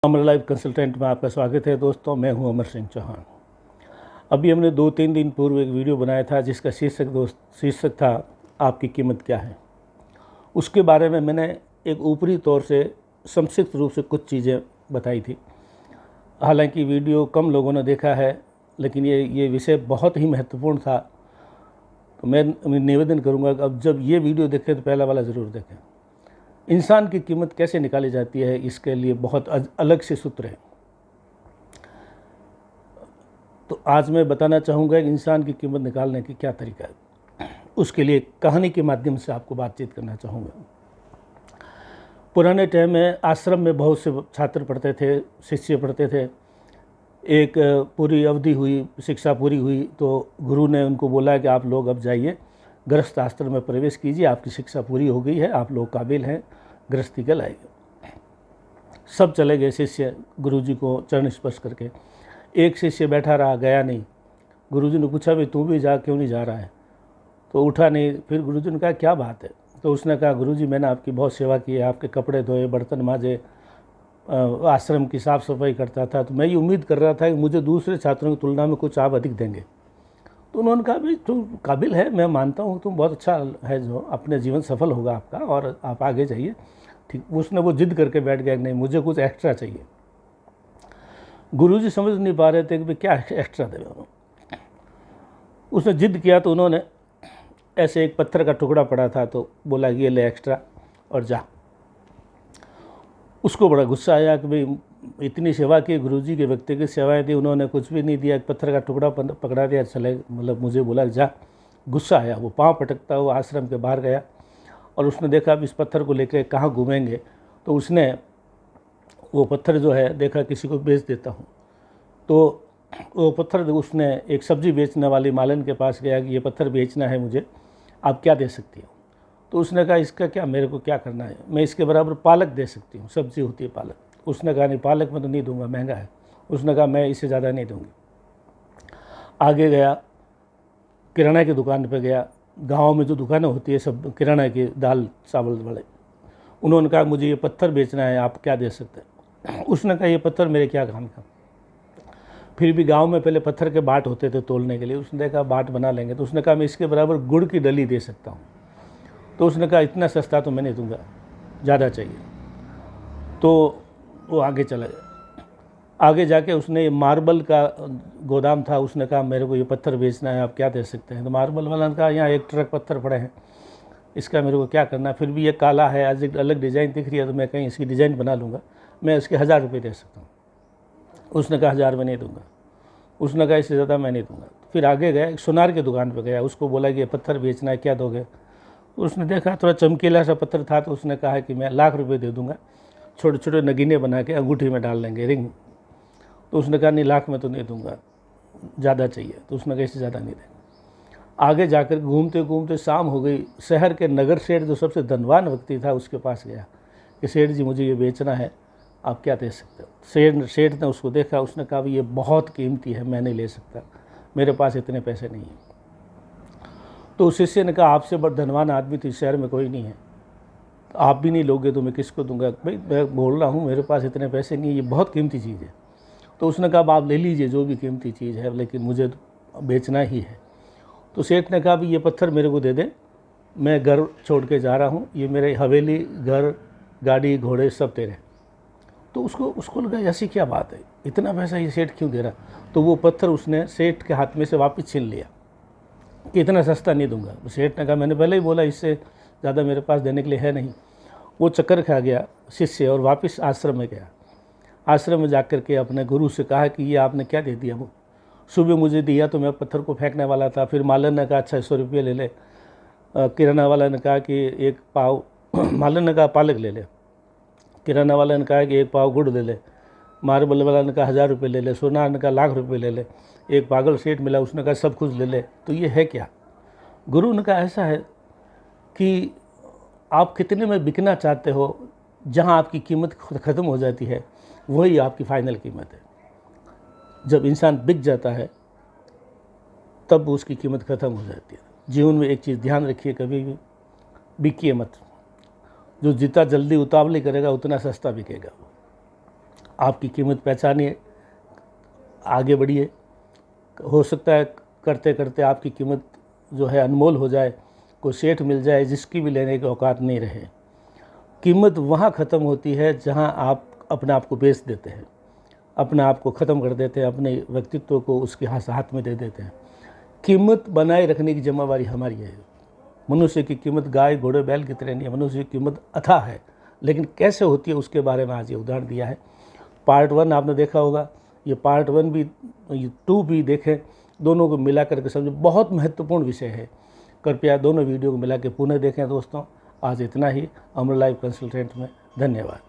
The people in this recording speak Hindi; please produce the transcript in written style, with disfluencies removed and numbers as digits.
अमर लाइफ कंसल्टेंट में आपका स्वागत है दोस्तों। मैं हूं अमर सिंह चौहान। अभी हमने 2-3 दिन पूर्व एक वीडियो बनाया था जिसका शीर्षक था आपकी कीमत क्या है। उसके बारे में मैंने एक ऊपरी तौर से संक्षिप्त रूप से कुछ चीज़ें बताई थी। हालांकि वीडियो कम लोगों ने देखा है, लेकिन ये विषय बहुत ही महत्वपूर्ण था। तो मैं निवेदन करूंगा कि अब जब ये वीडियो देखें तो पहला वाला ज़रूर देखें। इंसान की कीमत कैसे निकाली जाती है, इसके लिए बहुत अलग से सूत्र है। तो आज मैं बताना चाहूँगा कि इंसान की कीमत निकालने की क्या तरीका है। उसके लिए कहानी के माध्यम से आपको बातचीत करना चाहूँगा। पुराने टाइम में आश्रम में बहुत से छात्र पढ़ते थे, शिष्य पढ़ते थे। एक पूरी अवधि हुई, शिक्षा पूरी हुई तो गुरु ने उनको बोला कि आप लोग अब जाइए, गृहस्थ आश्रम में प्रवेश कीजिए, आपकी शिक्षा पूरी हो गई है, आप लोग काबिल हैं गृहस्थी के लायक। सब चले गए शिष्य गुरुजी को चरण स्पर्श करके। एक शिष्य बैठा रहा, गया नहीं। गुरुजी ने पूछा भाई तू भी जा, क्यों नहीं जा रहा है? तो उठा नहीं। फिर गुरुजी ने कहा क्या बात है? तो उसने कहा गुरुजी मैंने आपकी बहुत सेवा की है, आपके कपड़े धोए, बर्तन माजे, आश्रम की साफ़ सफाई करता था। तो मैं ये उम्मीद कर रहा था कि मुझे दूसरे छात्रों की तुलना में कुछ आप अधिक देंगे। तो उन्होंने कहा भाई तुम काबिल है, मैं मानता हूँ तुम बहुत अच्छा है, जो अपने जीवन सफल होगा आपका और आप आगे जाइए। ठीक, उसने वो जिद करके बैठ गया, नहीं मुझे कुछ एक्स्ट्रा चाहिए। गुरुजी समझ नहीं पा रहे थे कि भाई क्या एक्स्ट्रा देवे। उसने जिद किया तो उन्होंने ऐसे एक पत्थर का टुकड़ा पड़ा था तो बोला ये ले एक्स्ट्रा और जा। उसको बड़ा गुस्सा आया कि भाई इतनी सेवा की, गुरुजी के व्यक्तिगत सेवाएं दी, उन्होंने कुछ भी नहीं दिया, एक पत्थर का टुकड़ा पकड़ा दिया, चले मतलब मुझे बोला जा। गुस्सा आया, वो पाँव पटकता हुआ आश्रम के बाहर गया और उसने देखा अब इस पत्थर को लेकर कहाँ घूमेंगे। तो उसने वो पत्थर जो है देखा किसी को बेच देता हूँ। तो वो पत्थर उसने एक सब्ज़ी बेचने वाली मालन के पास गया कि ये पत्थर बेचना है मुझे, आप क्या दे सकती हो? तो उसने कहा इसका क्या, मेरे को क्या करना है, मैं इसके बराबर पालक दे सकती हूँ, सब्ज़ी होती है पालक। उसने कहा नहीं पालक में तो नहीं दूंगा, महंगा है। उसने कहा मैं इससे ज़्यादा नहीं दूंगी। आगे गया, किराना की दुकान पे गया। गांव में जो दुकानें होती है सब किराना की, दाल चावल वाले। उन्होंने कहा मुझे ये पत्थर बेचना है, आप क्या दे सकते हैं? उसने कहा ये पत्थर मेरे क्या काम का। फिर भी गांव में पहले पत्थर के बाट होते थे तोलने के लिए। उसने देखा बाट बना लेंगे। तो उसने कहा मैं इसके बराबर गुड़ की डली दे सकता हूँ। तो उसने कहा इतना सस्ता तो मैं नहीं दूंगा, ज़्यादा चाहिए। तो वो आगे चला गया। आगे जाके उसने मार्बल का गोदाम था, उसने कहा मेरे को ये पत्थर बेचना है, आप क्या दे सकते हैं? तो मार्बल वाला ने कहा यहाँ एक ट्रक पत्थर पड़े हैं, इसका मेरे को क्या करना, फिर भी ये काला है, आज एक अलग डिज़ाइन दिख रही है तो मैं कहीं इसकी डिज़ाइन बना लूँगा, मैं इसके 1000 रुपये दे सकता हूँ। उसने कहा 1000 में नहीं दूंगा। उसने कहा इससे ज़्यादा मैं नहीं दूंगा। फिर आगे गया, एक सुनार की दुकान पर गया, उसको बोला कि ये पत्थर बेचना है, क्या दोगे? उसने देखा थोड़ा चमकीला सा पत्थर था तो उसने कहा कि मैं 1,00,000 रुपये दे दूँगा, छोटे छोटे नगीने बना के अंगूठी में डाल लेंगे, रिंग। तो उसने कहा नहीं 1,00,000 में तो नहीं दूंगा, ज़्यादा चाहिए। तो उसने कहा इससे ज़्यादा नहीं देंगे। आगे जाकर घूमते घूमते शाम हो गई। शहर के नगर सेठ जो सबसे धनवान व्यक्ति था उसके पास गया कि सेठ जी मुझे ये बेचना है, आप क्या दे सकते हो? सेठ ने उसको देखा, उसने कहा ये बहुत कीमती है, मैं नहीं ले सकता, मेरे पास इतने पैसे नहीं हैं। तो उस शिष्य ने कहा आपसे बड़ा धनवान आदमी तो इस शहर में कोई नहीं है, तो आप भी नहीं लोगे तो मैं किसको दूंगा? भाई मैं बोल रहा हूँ मेरे पास इतने पैसे नहीं है, ये बहुत कीमती चीज़ है। तो उसने कहा आप ले लीजिए जो भी कीमती चीज़ है, लेकिन मुझे तो बेचना ही है। तो सेठ ने कहा ये पत्थर मेरे को दे दे, मैं घर छोड़ के जा रहा हूँ, ये मेरे हवेली, घर, गाड़ी, घोड़े सब तेरे। तो उसको लगा ऐसी क्या बात है, इतना पैसा ये सेठ क्यों दे रहा? तो वो पत्थर उसने सेठ के हाथ में से वापस छीन लिया कि इतना सस्ता नहीं दूंगा। सेठ ने कहा मैंने पहले ही बोला इससे ज़्यादा मेरे पास देने के लिए है नहीं। वो चक्कर खा गया शिष्य और वापस आश्रम में गया। आश्रम में जाकर के अपने गुरु से कहा कि ये आपने क्या दे दिया? वो सुबह मुझे दिया तो मैं पत्थर को फेंकने वाला था। फिर मालन ने कहा अच्छा 100 रुपये ले ले। किराना वाला ने कहा कि एक पाव मालन ने कहा पालक ले ले। किराना वाला ने कहा कि एक पाव गुड़ ले ले। मार्बल वाला ने कहा 1000 रुपये ले ले। सोनार ने कहा 1,00,000 रुपये ले ले। एक पागल सेठ मिला, उसने कहा सब कुछ ले ले। तो ये है क्या? गुरु ने कहा ऐसा है कि आप कितने में बिकना चाहते हो, जहाँ आपकी कीमत ख़त्म हो जाती है वही आपकी फाइनल कीमत है। जब इंसान बिक जाता है तब उसकी कीमत ख़त्म हो जाती है। जीवन में एक चीज़ ध्यान रखिए, कभी भी बिकिए मत। जो जितना जल्दी उतावली करेगा उतना सस्ता बिकेगा। आपकी कीमत पहचानिए, आगे बढ़िए। हो सकता है करते करते आपकी कीमत जो है अनमोल हो जाए, कोई सेठ मिल जाए जिसकी भी लेने की औकात नहीं रहे। कीमत वहाँ ख़त्म होती है जहाँ आप अपने आप को बेच देते हैं, अपने आप को ख़त्म कर देते हैं, अपने व्यक्तित्व को उसके हाथ में दे देते हैं। कीमत बनाए रखने की जिम्मेवारी हमारी है। मनुष्य की कीमत गाय घोड़े बैल की तरह नहीं है, मनुष्य की कीमत अथाह है, लेकिन कैसे होती है उसके बारे में आज ये उदाहरण दिया है। पार्ट 1 आपने देखा होगा, ये पार्ट 1 भी 2 भी देखें, दोनों को मिला करके समझो, बहुत महत्वपूर्ण विषय है। कृपया दोनों वीडियो को मिला के पुनः देखें दोस्तों। आज इतना ही अमर लाइफ कंसल्टेंट में, धन्यवाद।